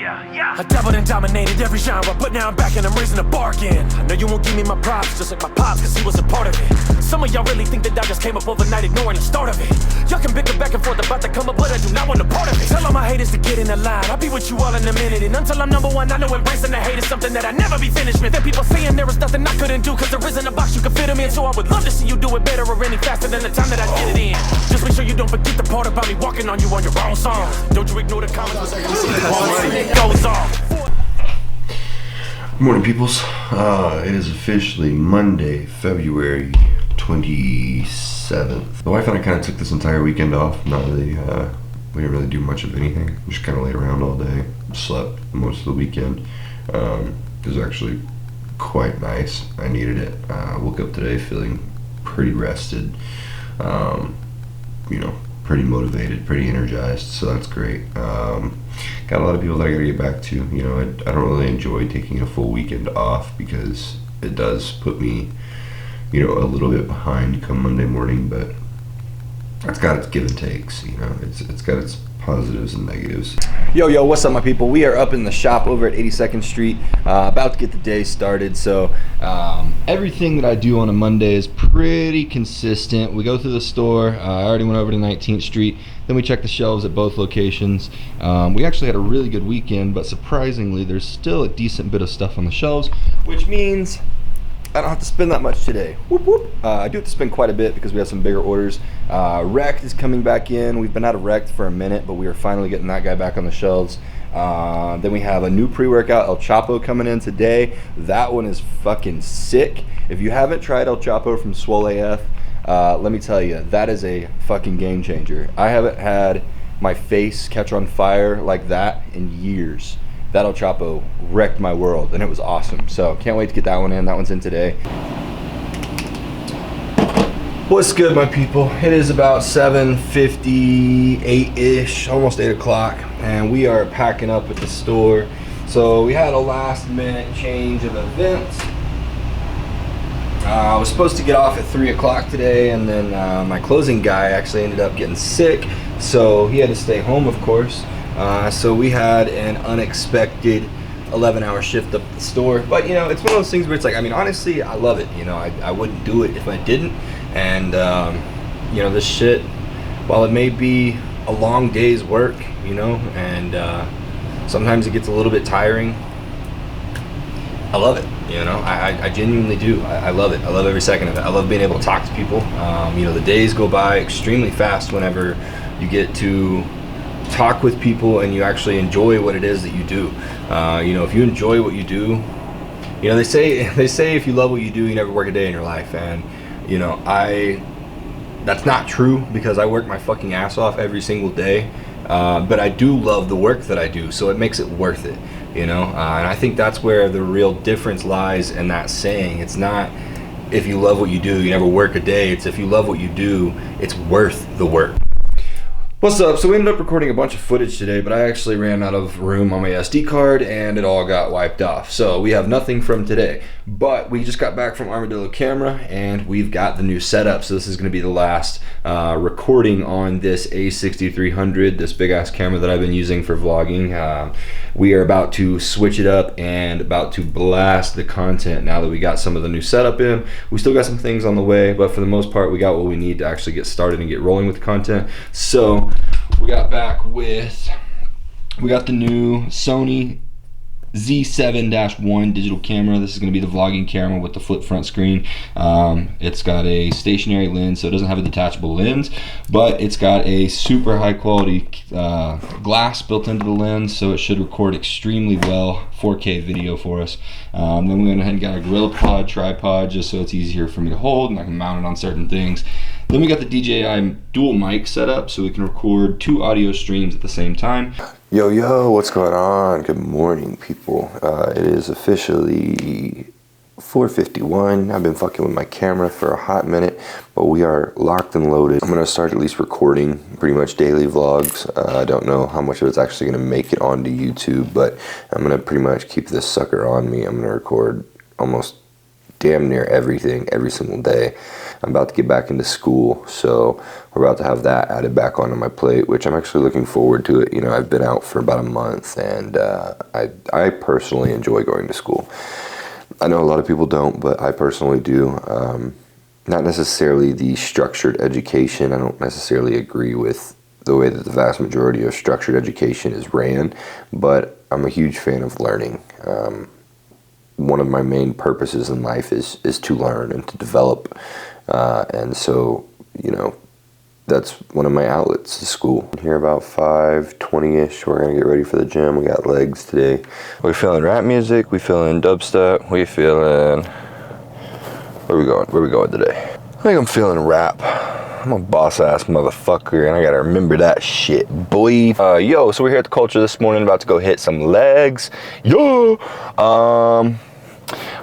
I dabbled and dominated every genre, but now I'm back and I'm raising the bar again. I know you won't give me my props, just like my pops, cause he was a part of it. Some of y'all really think that I just came up overnight, ignoring the start of it. Y'all can bicker back and forth about the come up, but I do not want a part of it. Tell all my haters to get in the line, I'll be with you all in a minute. And until I'm number one, I know embracing the hate is something that I never be finished with. There people saying there was nothing I couldn't do, cause there isn't a box you can fit them in. So I would love to see you do it better or any faster than the time that I did it in. Just make sure you don't forget the part about me walking on you on your own song. Don't you ignore the comments, it goes off. Good morning, peoples. It is officially Monday, February 27th. My wife and I kind of took this entire weekend off. Not really, we didn't really do much of anything. Just kind of laid around all day. Slept most of the weekend. It was actually quite nice. I needed it. Woke up today feeling pretty rested. Pretty motivated, pretty energized, so that's great. Got a lot of people that I gotta get back to. I don't really enjoy taking a full weekend off because it does put me, a little bit behind come Monday morning, but it's got its give and takes, it's got its positives and negatives. Yo, what's up, my people? We are up in the shop over at 82nd Street, about to get the day started. So everything that I do on a Monday is pretty consistent. We go through the store. I already went over to 19th Street. Then we check the shelves at both locations. We actually had a really good weekend, but surprisingly, there's still a decent bit of stuff on the shelves, which means I don't have to spend that much today. Whoop, whoop. I do have to spend quite a bit because we have some bigger orders. Rect is coming back in. We've been out of Rect for a minute, but we are finally getting that guy back on the shelves. Then we have a new pre-workout, El Chapo, coming in today. That one is fucking sick. If you haven't tried El Chapo from Swole AF, let me tell you, that is a fucking game changer. I haven't had my face catch on fire like that in years. That El Chapo wrecked my world, and it was awesome. So can't wait to get that one in. That one's in today. What's good, my people? It is about 7:58-ish, almost 8 o'clock, and we are packing up at the store. So we had a last minute change of events. I was supposed to get off at 3 o'clock today, and then my closing guy actually ended up getting sick, so he had to stay home, of course. So we had an unexpected 11-hour shift up at the store. But, it's one of those things where it's like, honestly, I love it. I wouldn't do it if I didn't. And, this shit, while it may be a long day's work, and sometimes it gets a little bit tiring, I love it. I genuinely do. I love it. I love every second of it. I love being able to talk to people. The days go by extremely fast whenever you get to talk with people and you actually enjoy what it is that you do. If you enjoy what you do, they say if you love what you do, you never work a day in your life. And that's not true, because I work my fucking ass off every single day. But I do love the work that I do, so it makes it worth it. And I think that's where the real difference lies in that saying. It's not if you love what you do, you never work a day. It's if you love what you do, it's worth the work. What's up? So we ended up recording a bunch of footage today, but I actually ran out of room on my SD card and it all got wiped off. So we have nothing from today, but we just got back from Armadillo Camera and we've got the new setup. So this is going to be the last recording on this A6300, this big ass camera that I've been using for vlogging. We are about to switch it up and about to blast the content now that we got some of the new setup in. We still got some things on the way, but for the most part, we got what we need to actually get started and get rolling with the content. So we got the new Sony Z7-1 digital camera. This is going to be the vlogging camera with the flip front screen. It's got a stationary lens, so it doesn't have a detachable lens, but it's got a super high quality glass built into the lens, so it should record extremely well 4K video for us. Then we went ahead and got a Gorilla tripod just so it's easier for me to hold and I can mount it on certain things. Then we got the DJI dual mic set up so we can record 2 audio streams at the same time. Yo, what's going on? Good morning, people. It is officially 4:51. I've been fucking with my camera for a hot minute, but we are locked and loaded. I'm gonna start at least recording pretty much daily vlogs. I don't know how much of it's actually gonna make it onto YouTube, but I'm gonna pretty much keep this sucker on me. I'm gonna record almost damn near everything every single day. I'm about to get back into school, so we're about to have that added back onto my plate, which I'm actually looking forward to it. You know, I've been out for about a month, and I personally enjoy going to school. I know a lot of people don't, but I personally do. Not necessarily the structured education. I don't necessarily agree with the way that the vast majority of structured education is ran, but I'm a huge fan of learning. One of my main purposes in life is to learn and to develop. And so, you know, that's one of my outlets, the school. Here about 5:20ish, we're gonna get ready for the gym. We got legs today. We feeling rap music, we feeling dubstep, we feeling, where we going today? I think I'm feeling rap. I'm a boss ass motherfucker, and I gotta remember that shit, boy. Yo, so we're here at the Culture this morning, about to go hit some legs. Yo!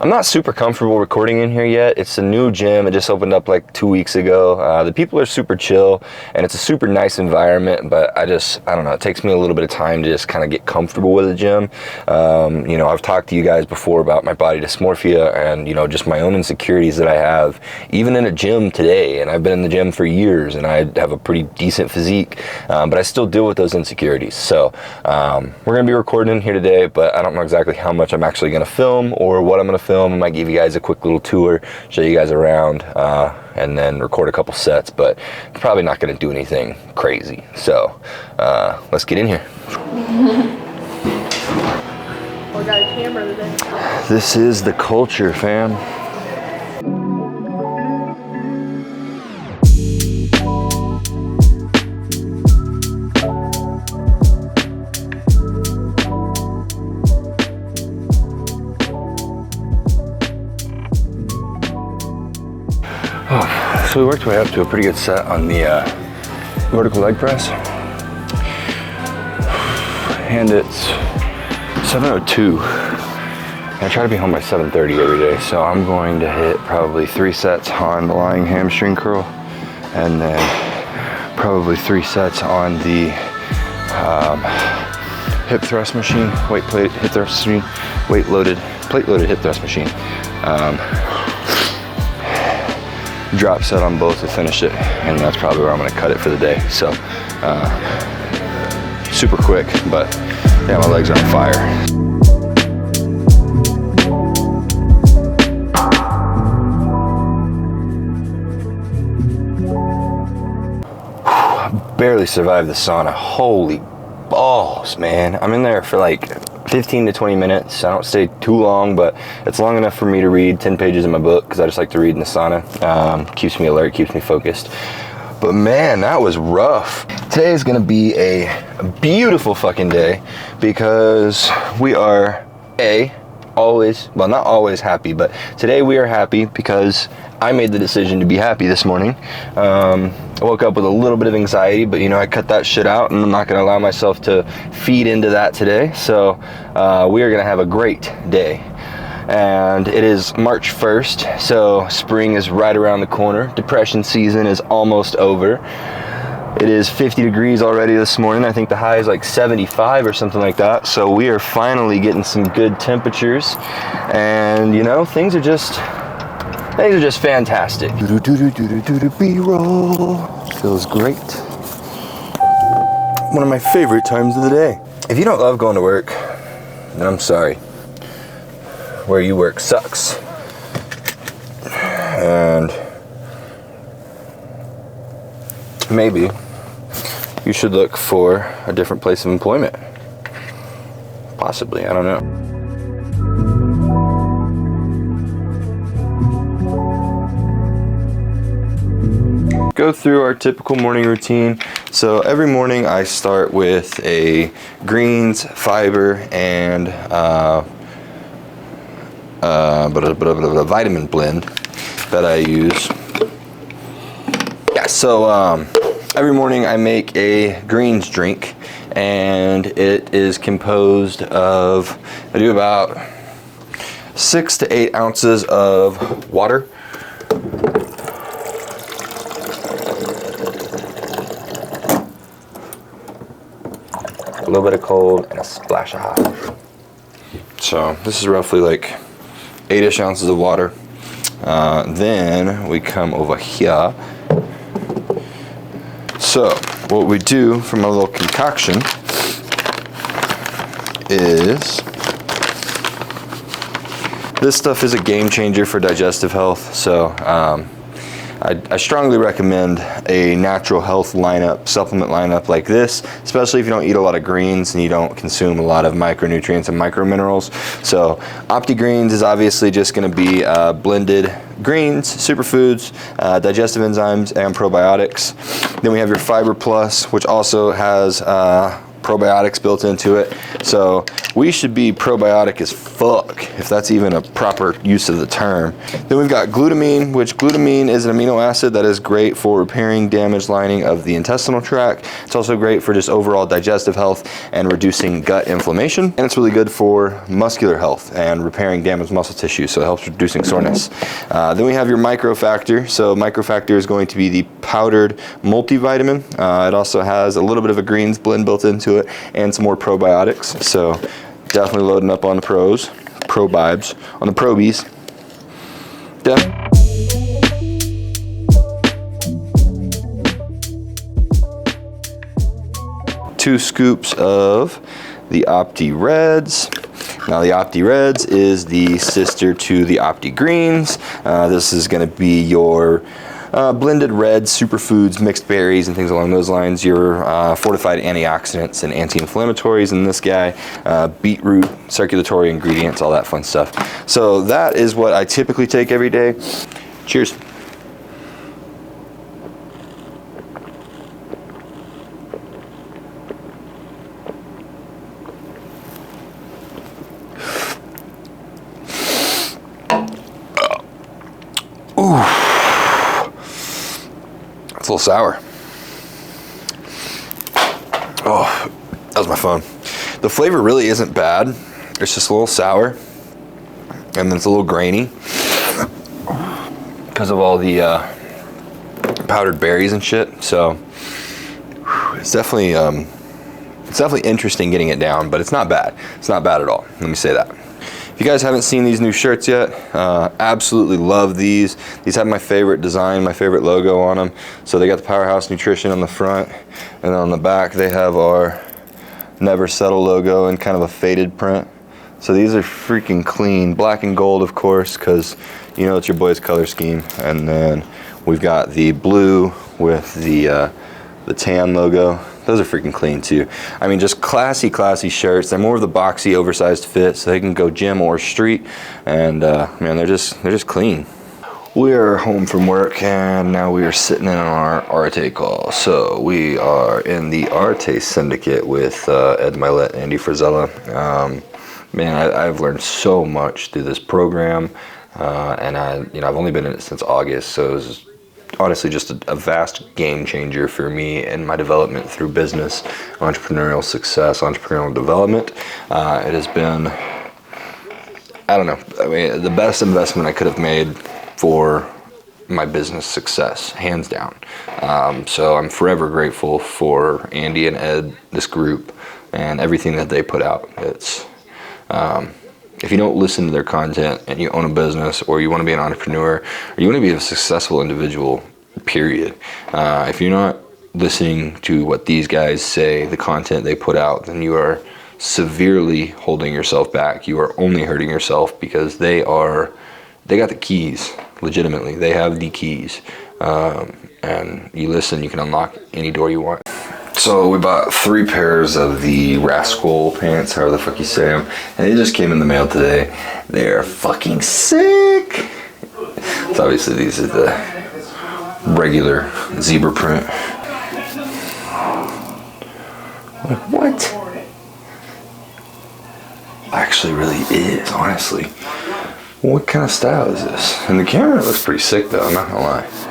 I'm not super comfortable recording in here yet. It's a new gym. It just opened up like 2 weeks ago. The people are super chill, and it's a super nice environment, but I don't know, it takes me a little bit of time to just kind of get comfortable with the gym. You know, I've talked to you guys before about my body dysmorphia and, you know, just my own insecurities that I have, even in a gym today, and I've been in the gym for years, and I have a pretty decent physique, but I still deal with those insecurities. So we're gonna be recording in here today, but I don't know exactly how much I'm actually gonna film or what I'm gonna film. I might give you guys a quick little tour, show you guys around, and then record a couple sets, but probably not going to do anything crazy. So let's get in here. We got a camera today. This is the Culture, fam. So we worked our way up to a pretty good set on the vertical leg press, and it's 7:02. I try to be home by 7:30 every day, so I'm going to hit probably 3 sets on the lying hamstring curl, and then probably 3 sets on the hip thrust machine, weight plate hip thrust machine, plate loaded hip thrust machine. Drop set on both to finish it, and that's probably where I'm going to cut it for the day. So super quick, but yeah, my legs are on fire. Barely survived the sauna. Holy balls, man. I'm in there for like 15 to 20 minutes. I don't stay too long, but it's long enough for me to read 10 pages in my book, because I just like to read in the sauna. Keeps me alert, keeps me focused. But man, that was rough. Today is gonna be a beautiful fucking day, because we are always, well, not always happy, but today we are happy because I made the decision to be happy this morning. I woke up with a little bit of anxiety, but you know, I cut that shit out, and I'm not gonna allow myself to feed into that today. So we are gonna have a great day. And it is March 1st, so spring is right around the corner. Depression season is almost over. It is 50 degrees already this morning. I think the high is like 75 or something like that. So we are finally getting some good temperatures, and you know, things are just fantastic. B-roll. Feels great. One of my favorite times of the day. If you don't love going to work, then I'm sorry. Where you work sucks. And maybe you should look for a different place of employment. Possibly, I don't know. Go through our typical morning routine. So every morning I start with a greens, fiber, and a vitamin blend that I use. Yeah, so every morning I make a greens drink, and it is composed of, I do about 6 to 8 ounces of water, a little bit of cold, and a splash of hot. So this is roughly like 8-ish ounces of water. Then we come over here. So what we do from a little concoction is, this stuff is a game changer for digestive health. So I strongly recommend a natural health lineup, supplement lineup like this, especially if you don't eat a lot of greens and you don't consume a lot of micronutrients and microminerals. So OptiGreens is obviously just going to be blended greens, superfoods, digestive enzymes, and probiotics. Then we have your Fiber Plus, which also has probiotics built into it. So we should be probiotic as fuck, if that's even a proper use of the term. Then we've got glutamine, which glutamine is an amino acid that is great for repairing damaged lining of the intestinal tract. It's also great for just overall digestive health and reducing gut inflammation. And it's really good for muscular health and repairing damaged muscle tissue, so it helps reducing soreness. Then we have your microfactor. So microfactor is going to be the powdered multivitamin. It also has a little bit of a greens blend built into it and some more probiotics. So definitely loading up on the probibes, on the probies. Two scoops of the Opti Reds. Now the Opti Reds is the sister to the Opti Greens. This is going to be your blended red superfoods, mixed berries, and things along those lines. Your fortified antioxidants and anti-inflammatories in this guy, beetroot, circulatory ingredients, all that fun stuff. So that is what I typically take every day. Cheers. It's a little sour. Oh, that was my phone. The flavor really isn't bad. It's just a little sour, and then it's a little grainy because of all the powdered berries and shit. So it's definitely interesting getting it down, but it's not bad. It's not bad at all. Let me say that. If you guys haven't seen these new shirts yet, absolutely love these. These have my favorite design, my favorite logo on them. So they got the Powerhouse Nutrition on the front, and on the back they have our Never Settle logo in kind of a faded print. So these are freaking clean, black and gold of course, because you know it's your boy's color scheme. And then we've got the blue with the tan logo. Those are freaking clean too. I mean, just classy shirts. They're more of the boxy, oversized fit, so they can go gym or street. And man, they're just clean. We are home from work, and now we are sitting in on our Arte call. So we are in the Arte Syndicate with Ed Milet, Andy Frizella. Man, I've learned so much through this program, and I've only been in it since August, so it was honestly just a vast game changer for me in my development through business, entrepreneurial success, entrepreneurial development. It has been, I don't know, I mean, the best investment I could have made for my business success, hands down. So I'm forever grateful for Andy and Ed, this group, and everything that they put out. It's if you don't listen to their content and you own a business, or you want to be an entrepreneur, or you want to be a successful individual, period, if you're not listening to what these guys say, the content they put out, then you are severely holding yourself back. You are only hurting yourself, because they got the keys, legitimately. They have the keys. And you listen, you can unlock any door you want. So we bought 3 pairs of the Rascal pants, however the fuck you say them, and they just came in the mail today. They're fucking sick. So obviously these are the regular zebra print. What? Actually really is, honestly. What kind of style is this? And the camera looks pretty sick though, I'm not gonna lie.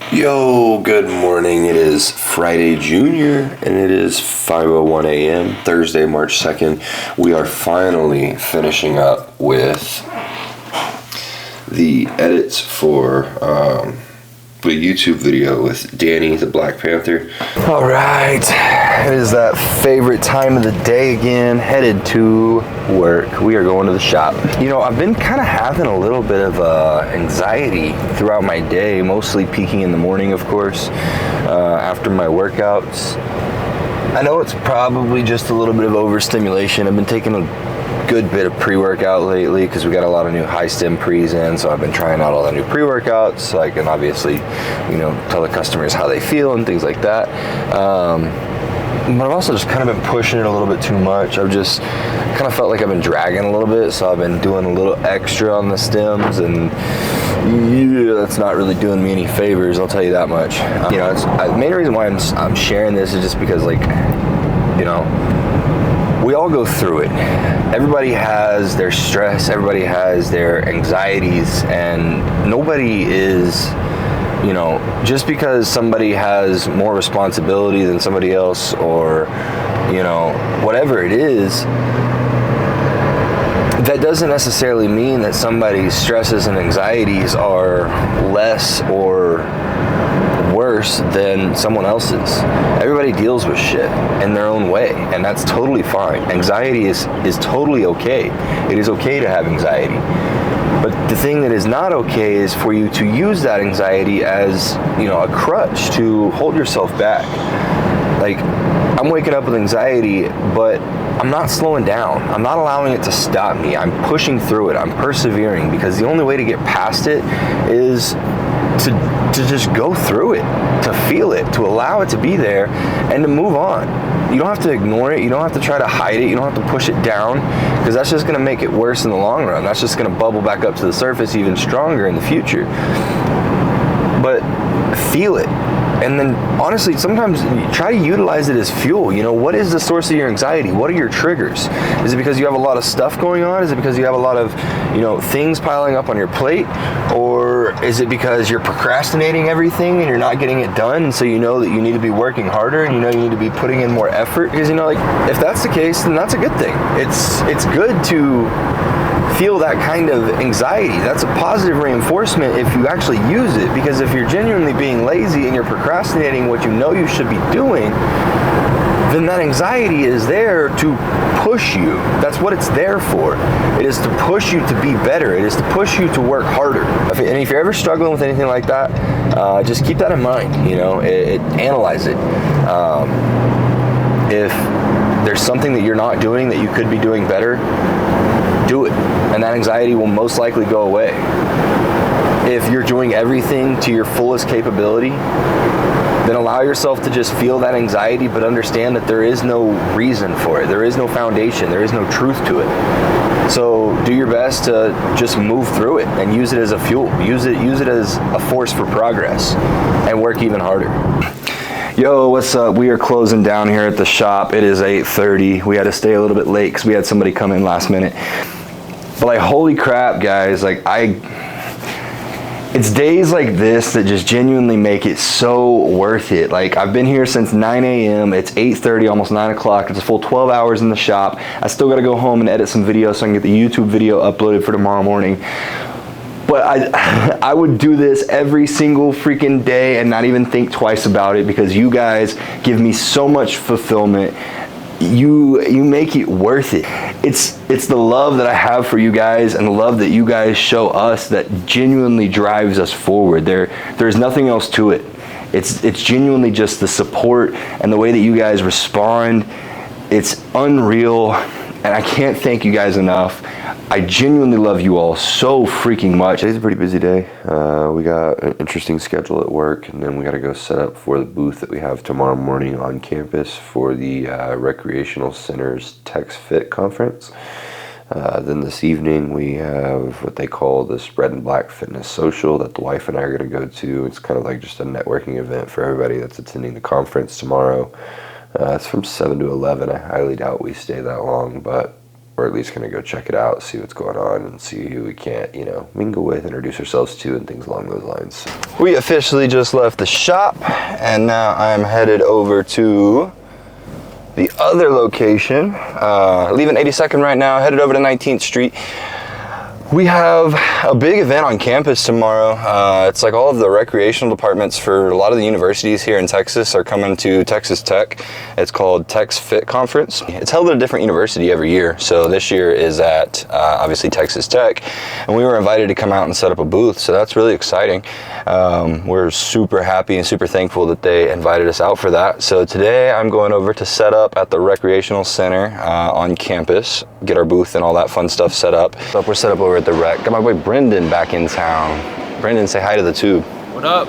Yo, good morning. It is Friday Junior, and it is 5:01 a.m. Thursday, March 2nd. We are finally finishing up with the edits for a YouTube video with Danny, the Black Panther. All right, it is that favorite time of the day again, headed to work. We are going to the shop. You know, I've been kind of having a little bit of anxiety throughout my day, mostly peaking in the morning, of course, after my workouts. I know it's probably just a little bit of overstimulation. I've been taking a good bit of pre-workout lately because we got a lot of new high stem pre's in, so I've been trying out all the new pre-workouts so I can obviously, you know, tell the customers how they feel and things like that. But I've also just kind of been pushing it a little bit too much. I've just kind of felt like I've been dragging a little bit, so I've been doing a little extra on the stems, and yeah, that's not really doing me any favors, I'll tell you that much. You know, the main reason why I'm sharing this is just because, like, you know, we all go through it. Everybody has their stress, everybody has their anxieties, and nobody is, you know, just because somebody has more responsibility than somebody else, or, you know, whatever it is, that doesn't necessarily mean that somebody's stresses and anxieties are less or worse than someone else's. Everybody deals with shit in their own way, and that's totally fine. Anxiety is totally okay. It is okay to have anxiety. But the thing that is not okay is for you to use that anxiety as, you know, a crutch to hold yourself back. Like, I'm waking up with anxiety, but I'm not slowing down. I'm not allowing it to stop me. I'm pushing through it. I'm persevering, because the only way to get past it is to just go through it, to feel it, to allow it to be there, and to move on. You don't have to ignore it. You don't have to try to hide it. You don't have to push it down, because that's just going to make it worse in the long run. That's just going to bubble back up to the surface even stronger in the future. But feel it. And then, honestly, sometimes try to utilize it as fuel. You know, what is the source of your anxiety? What are your triggers? Is it because you have a lot of stuff going on? Is it because you have a lot of, you know, things piling up on your plate? Or is it because you're procrastinating everything and you're not getting it done, and so you know that you need to be working harder, and you know you need to be putting in more effort? Because, you know, like, if that's the case, then that's a good thing. It's good to feel that kind of anxiety. That's a positive reinforcement if you actually use it, because if you're genuinely being lazy and you're procrastinating what you know you should be doing, then that anxiety is there to push you. That's what it's there for. It is to push you to be better. It is to push you to work harder. And if you're ever struggling with anything like that, just keep that in mind. You know, analyze it. If there's something that you're not doing that you could be doing better, do it, and that anxiety will most likely go away. If you're doing everything to your fullest capability, then allow yourself to just feel that anxiety, but understand that there is no reason for it. There is no foundation. There is no truth to it. So do your best to just move through it and use it as a fuel. Use it as a force for progress, and work even harder. Yo, what's up? We are closing down here at the shop. It is 8:30. We had to stay a little bit late because we had somebody come in last minute. But, like, holy crap, guys, like, it's days like this that just genuinely make it so worth it. Like, I've been here since 9 a.m. It's 8:30, almost 9 o'clock. It's a full 12 hours in the shop. I still got to go home and edit some videos so I can get the YouTube video uploaded for tomorrow morning. But I would do this every single freaking day and not even think twice about it, because you guys give me so much fulfillment. You make it worth it. It's the love that I have for you guys, and the love that you guys show us, that genuinely drives us forward. There's nothing else to it. It's genuinely just the support and the way that you guys respond. It's unreal, and I can't thank you guys enough. I genuinely love you all so freaking much. Today's a pretty busy day. We got an interesting schedule at work, and then we got to go set up for the booth that we have tomorrow morning on campus for the Recreational Center's TexFit Conference. Then this evening we have what they call the Red and Black Fitness Social that the wife and I are going to go to. It's kind of like just a networking event for everybody that's attending the conference tomorrow. It's from 7 to 11. I highly doubt we stay that long, but we're at least going to go check it out, see what's going on, and see who we can't, you know, mingle with, introduce ourselves to, and things along those lines. We officially just left the shop, and now I'm headed over to the other location. Leaving 82nd right now, headed over to 19th Street. We have a big event on campus tomorrow. It's like all of the recreational departments for a lot of the universities here in Texas are coming to Texas Tech. It's called TexFit Conference. It's held at a different university every year. So this year is at obviously Texas Tech, and we were invited to come out and set up a booth. So that's really exciting. We're super happy and super thankful that they invited us out for that. So today I'm going over to set up at the recreational center on campus, get our booth and all that fun stuff set up. So we're set up over at the rec. Got my boy Brendan back in town. Brendan, say hi to the tube. What up?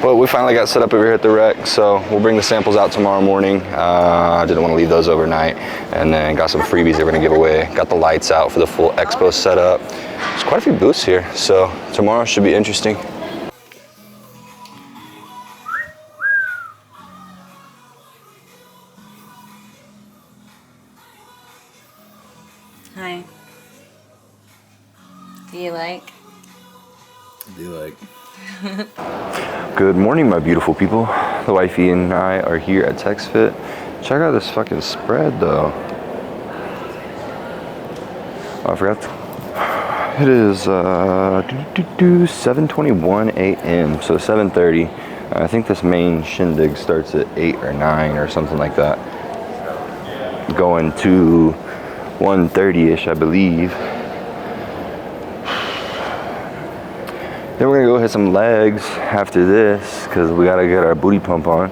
Well, we finally got set up over here at the rec, so we'll bring the samples out tomorrow morning. I didn't want to leave those overnight, and then got some freebies that we're gonna give away. Got the lights out for the full expo setup. There's quite a few booths here, so tomorrow should be interesting. Hi. Do you like? I do like. Good morning, my beautiful people. The wifey and I are here at TexFit. Check out this fucking spread, though. Oh, I forgot. It is 7:21 a.m. So 7:30. I think this main shindig starts at 8 or 9 or something like that. Going to 1:30ish, I believe. Then we're gonna go hit some legs after this because we gotta get our booty pump on.